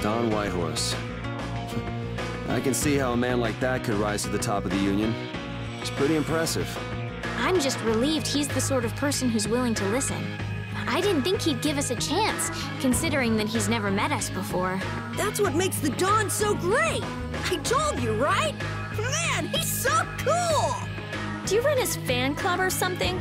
Don Whitehorse. I can see how a man like that could rise to the top of the Union. It's pretty impressive. I'm just relieved he's the sort of person who's willing to listen. I didn't think he'd give us a chance, considering that he's never met us before. That's what makes the Dawn so great! I told you, right? Man, he's so cool! Do you run his fan club or something?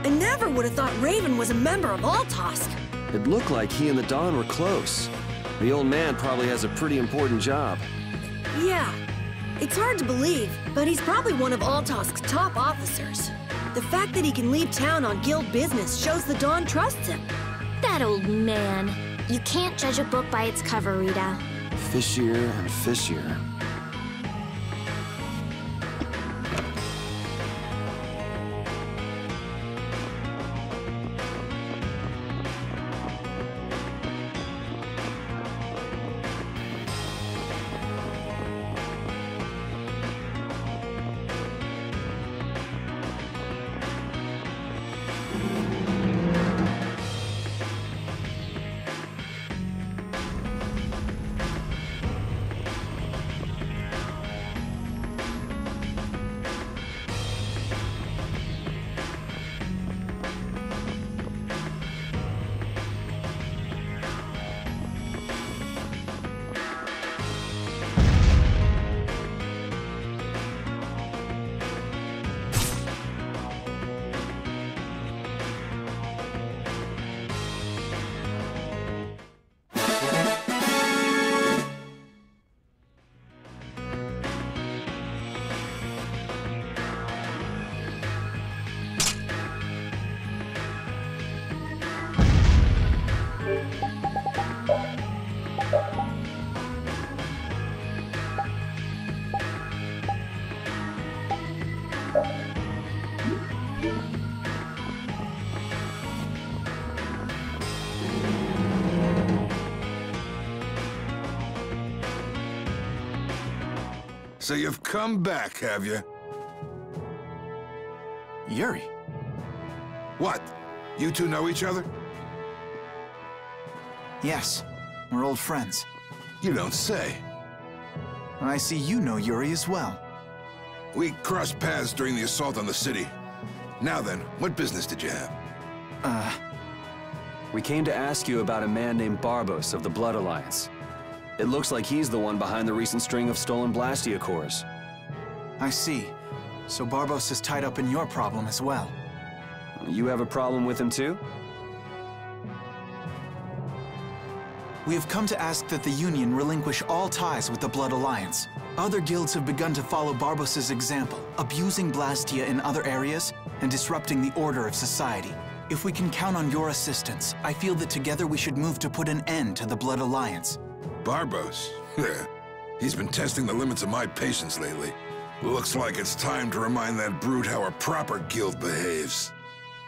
I never would have thought Raven was a member of Altosk. It looked like he and the Dawn were close. The old man probably has a pretty important job. Yeah, it's hard to believe, but he's probably one of Altosk's top officers. The fact that he can leave town on guild business shows the Dawn trusts him. That old man. You can't judge a book by its cover, Rita. Fishier and fishier. So you've come back, have you? Yuri. What? You two know each other? Yes, we're old friends. You don't say. I see you know Yuri as well. We crossed paths during the assault on the city. Now then, what business did you have? We came to ask you about a man named Barbos of the Blood Alliance. It looks like he's the one behind the recent string of stolen Blastia cores. I see. So Barbos is tied up in your problem as well. You have a problem with him too? We have come to ask that the Union relinquish all ties with the Blood Alliance. Other guilds have begun to follow Barbos' example, abusing Blastia in other areas and disrupting the order of society. If we can count on your assistance, I feel that together we should move to put an end to the Blood Alliance. Barbos? He's been testing the limits of my patience lately. Looks like it's time to remind that brute how a proper guild behaves.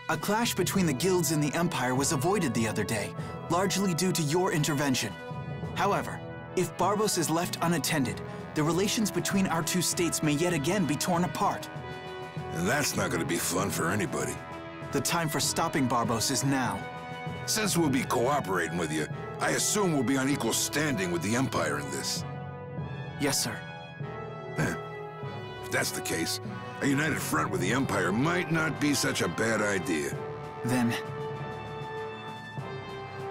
A clash between the guilds and the Empire was avoided the other day, largely due to your intervention. However, if Barbos is left unattended, the relations between our two states may yet again be torn apart. And that's not going to be fun for anybody. The time for stopping Barbos is now. Since we'll be cooperating with you, I assume we'll be on equal standing with the Empire in this. Yes, sir. If that's the case, a united front with the Empire might not be such a bad idea. Then...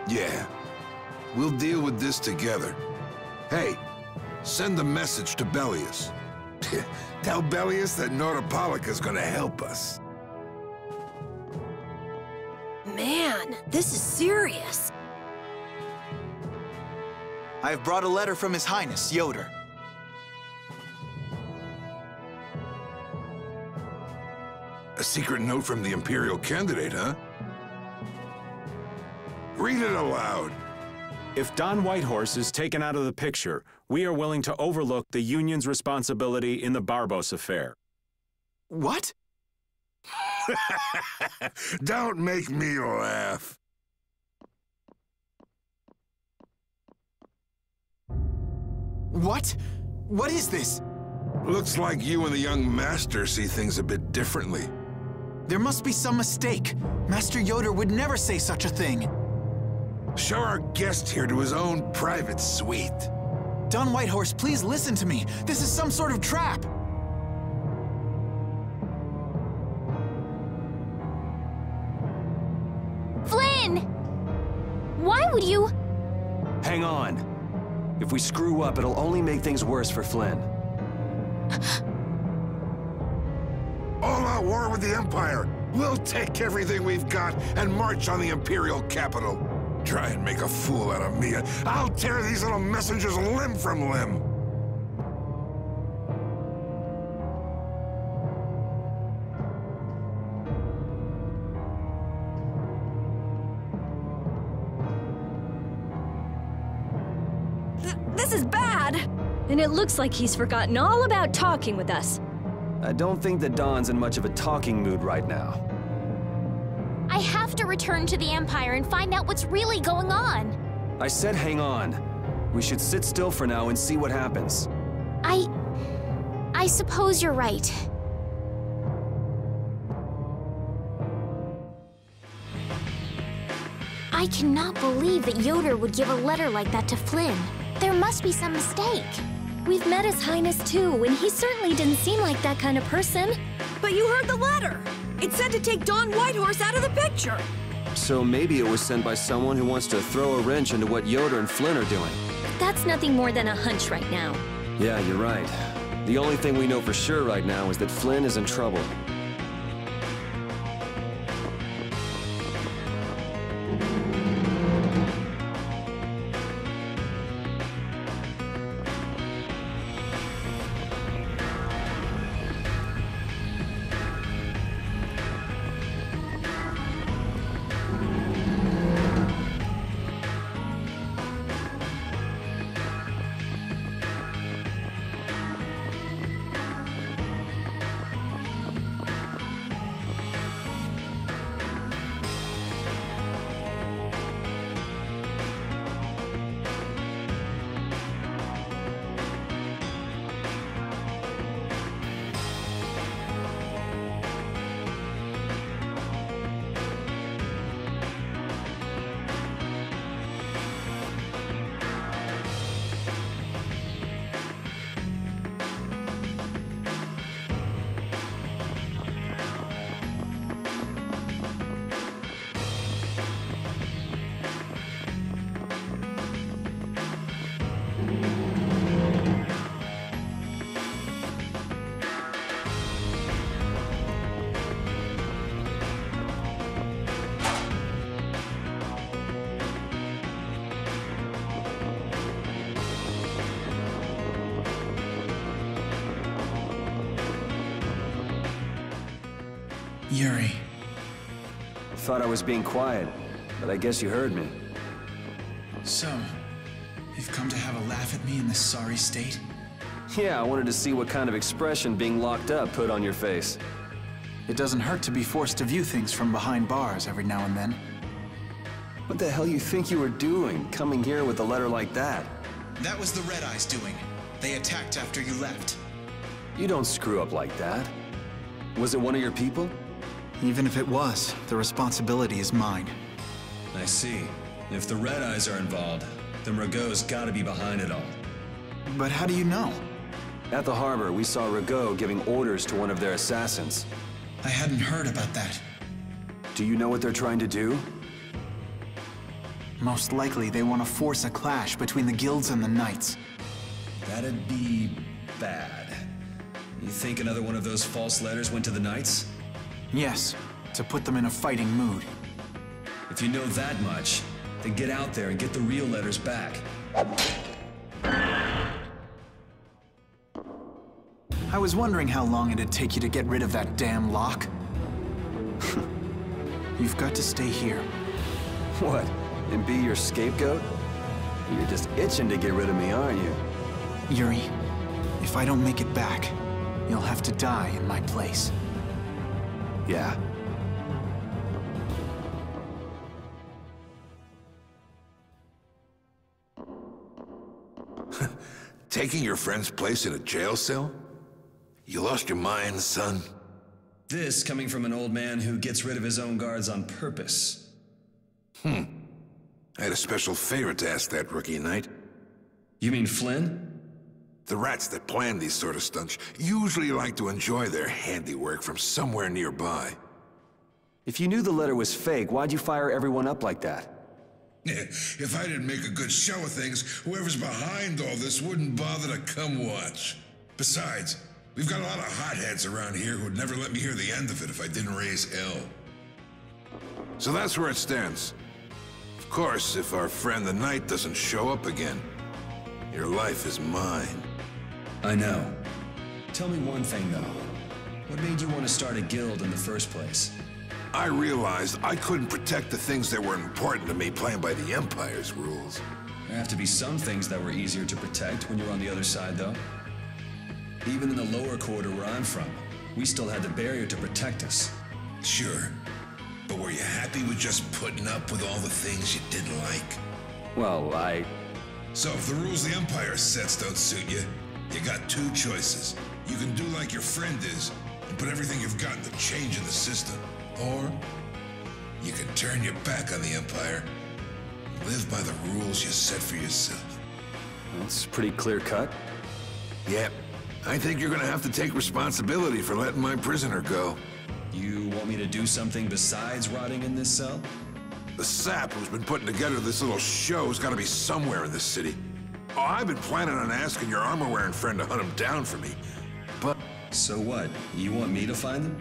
Yeah. We'll deal with this together. Hey, send a message to Bellius. Tell Bellius that Nordopolica's gonna help us. Man, this is serious. I have brought a letter from His Highness, Yoder. A secret note from the Imperial candidate, huh? Read it aloud. If Don Whitehorse is taken out of the picture, we are willing to overlook the Union's responsibility in the Barbos affair. What? Don't make me laugh. What? What is this? Looks like you and the young master see things a bit differently. There must be some mistake. Master Yoder would never say such a thing. Show our guest here to his own private suite. Don Whitehorse, please listen to me. This is some sort of trap. Flynn! Why would you... Hang on. If we screw up, it'll only make things worse for Flynn. All-out war with the Empire. We'll take everything we've got and march on the Imperial capital. Try and make a fool out of me, and I'll tear these little messengers limb from limb. This is bad! And it looks like he's forgotten all about talking with us. I don't think that Don's in much of a talking mood right now. I have to return to the Empire and find out what's really going on. I said hang on. We should sit still for now and see what happens. I suppose you're right. I cannot believe that Yoder would give a letter like that to Flynn. There must be some mistake. We've met His Highness too, and he certainly didn't seem like that kind of person. But you heard the letter. It said to take Don Whitehorse out of the picture. So maybe it was sent by someone who wants to throw a wrench into what Yoder and Flynn are doing. That's nothing more than a hunch right now. Yeah, you're right. The only thing we know for sure right now is that Flynn is in trouble. Yuri. Thought I was being quiet, but I guess you heard me. So, you've come to have a laugh at me in this sorry state? Yeah, I wanted to see what kind of expression being locked up put on your face. It doesn't hurt to be forced to view things from behind bars every now and then. What the hell you think you were doing, coming here with a letter like that? That was the Red Eyes doing. They attacked after you left. You don't screw up like that. Was it one of your people? Even if it was, the responsibility is mine. I see. If the Red Eyes are involved, then Rago's gotta be behind it all. But how do you know? At the harbor, we saw Rago giving orders to one of their assassins. I hadn't heard about that. Do you know what they're trying to do? Most likely they want to force a clash between the guilds and the knights. That'd be bad. You think another one of those false letters went to the knights? Yes, to put them in a fighting mood. If you know that much, then get out there and get the real letters back. I was wondering how long it'd take you to get rid of that damn lock. You've got to stay here. What? And be your scapegoat? You're just itching to get rid of me, aren't you? Yuri, if I don't make it back, you'll have to die in my place. Yeah. Taking your friend's place in a jail cell? You lost your mind, son? This coming from an old man who gets rid of his own guards on purpose. I had a special favor to ask that rookie knight. You mean Flynn? The rats that plan these sort of stunts usually like to enjoy their handiwork from somewhere nearby. If you knew the letter was fake, why'd you fire everyone up like that? If I didn't make a good show of things, whoever's behind all this wouldn't bother to come watch. Besides, we've got a lot of hotheads around here who'd never let me hear the end of it if I didn't raise hell. So that's where it stands. Of course, if our friend the Knight doesn't show up again, your life is mine. I know. Tell me one thing, though. What made you want to start a guild in the first place? I realized I couldn't protect the things that were important to me playing by the Empire's rules. There have to be some things that were easier to protect when you're on the other side, though. Even in the lower quarter where I'm from, we still had the barrier to protect us. Sure. But were you happy with just putting up with all the things you didn't like? Well, So if the rules the Empire sets don't suit you, you got two choices. You can do like your friend is, and put everything you've got into changing the system. Or you can turn your back on the Empire and live by the rules you set for yourself. That's pretty clear-cut. Yep. I think you're gonna have to take responsibility for letting my prisoner go. You want me to do something besides rotting in this cell? The sap who's been putting together this little show's gotta be somewhere in this city. Oh, I've been planning on asking your armor-wearing friend to hunt him down for me, but... So what? You want me to find them?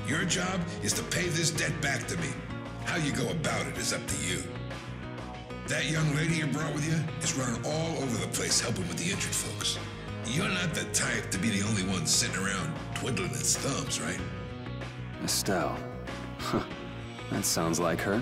Your job is to pay this debt back to me. How you go about it is up to you. That young lady you brought with you is running all over the place helping with the injured folks. You're not the type to be the only one sitting around twiddling his thumbs, right? Estelle. Huh. That sounds like her.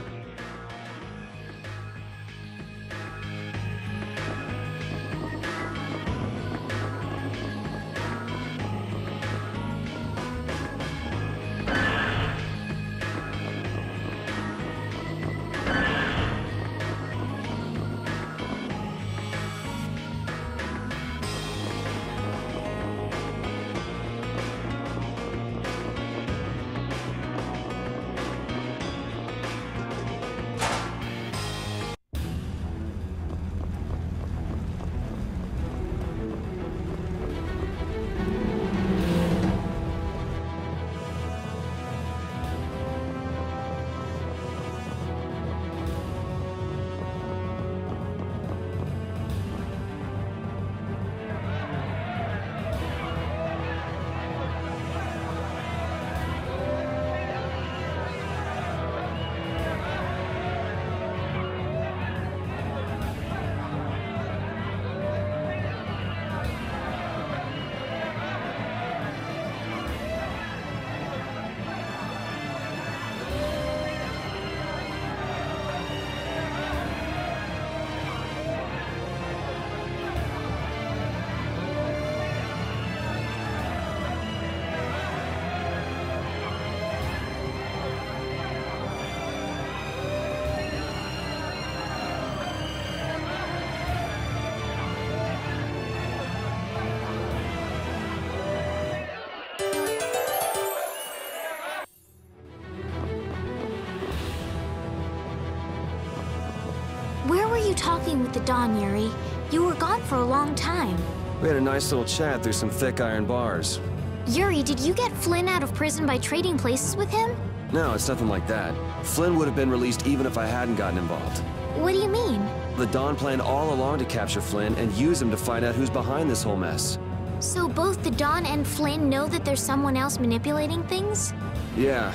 Where were you talking with the Dawn, Yuri? You were gone for a long time. We had a nice little chat through some thick iron bars. Yuri, did you get Flynn out of prison by trading places with him? No, it's nothing like that. Flynn would have been released even if I hadn't gotten involved. What do you mean? The Dawn planned all along to capture Flynn and use him to find out who's behind this whole mess. So both the Dawn and Flynn know that there's someone else manipulating things? Yeah.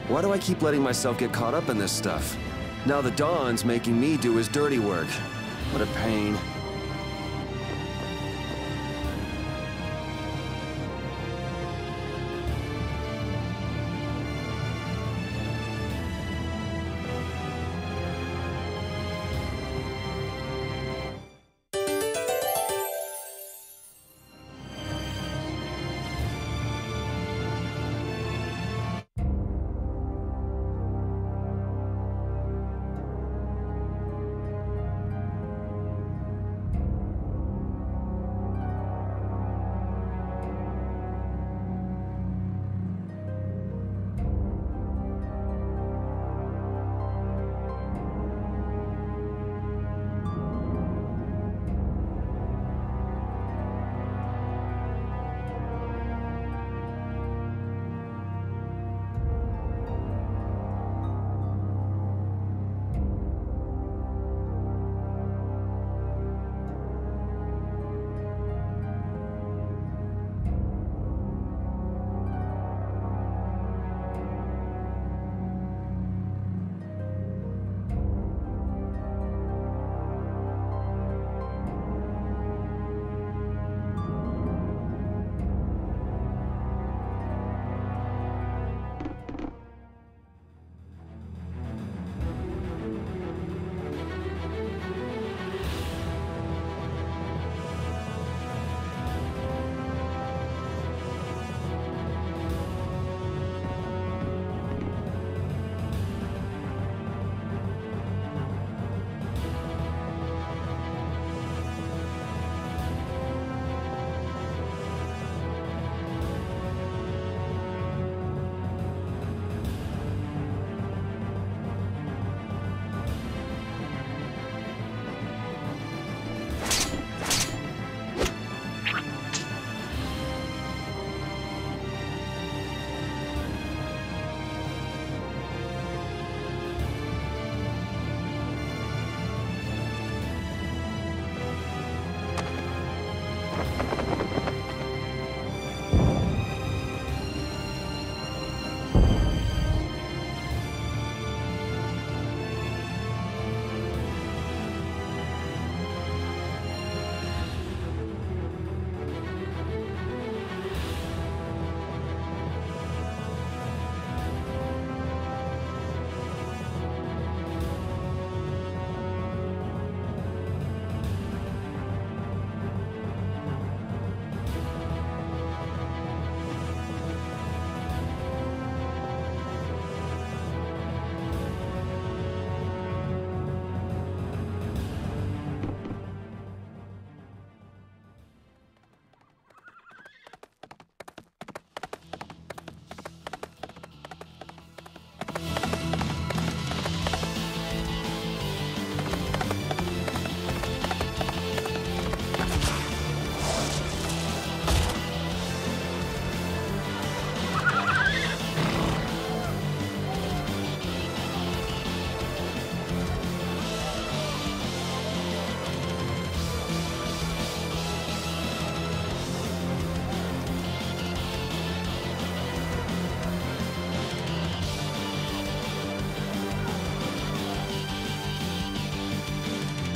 Why do I keep letting myself get caught up in this stuff? Now the Dawn's making me do his dirty work. What a pain.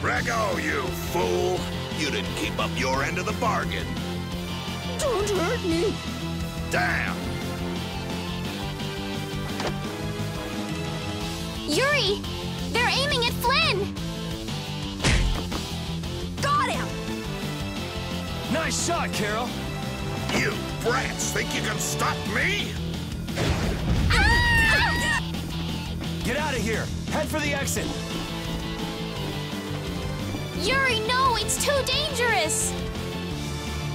Rego, you fool! You didn't keep up your end of the bargain. Don't hurt me! Damn! Yuri! They're aiming at Flynn! Got him! Nice shot, Carol! You brats think you can stop me? Ah! Get out of here! Head for the exit! Yuri, no! It's too dangerous!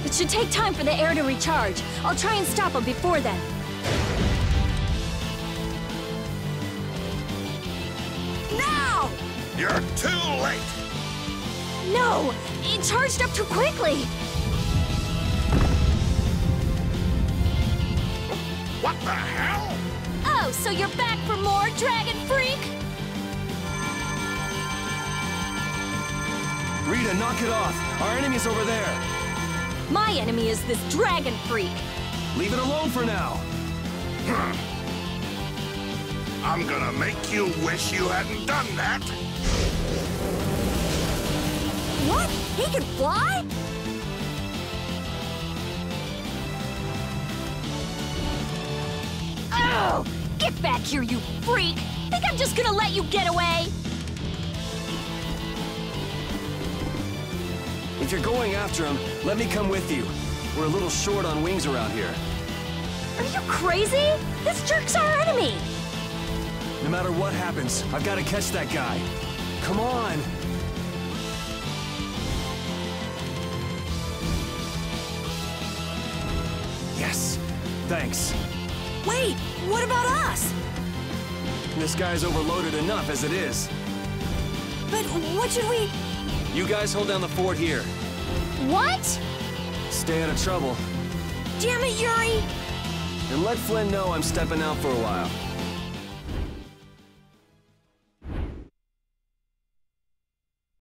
It should take time for the air to recharge. I'll try and stop him before then. Now! You're too late! No! It charged up too quickly! What the hell? Oh, Oh, so you're back for more, Dragon Freak? Rita, knock it off! Our enemy's over there! My enemy is this Dragon Freak. Leave it alone for now! I'm gonna make you wish you hadn't done that! What? He can fly? Oh! Get back here, you freak! Think I'm just gonna let you get away? If you're going after him, let me come with you. We're a little short on wings around here. Are you crazy? This jerk's our enemy! No matter what happens, I've got to catch that guy. Come on! Yes! Thanks. Wait, what about us? This guy's overloaded enough as it is. But what should we... You guys hold down the fort here. What? Stay out of trouble. Damn it, Yuri! And let Flynn know I'm stepping out for a while.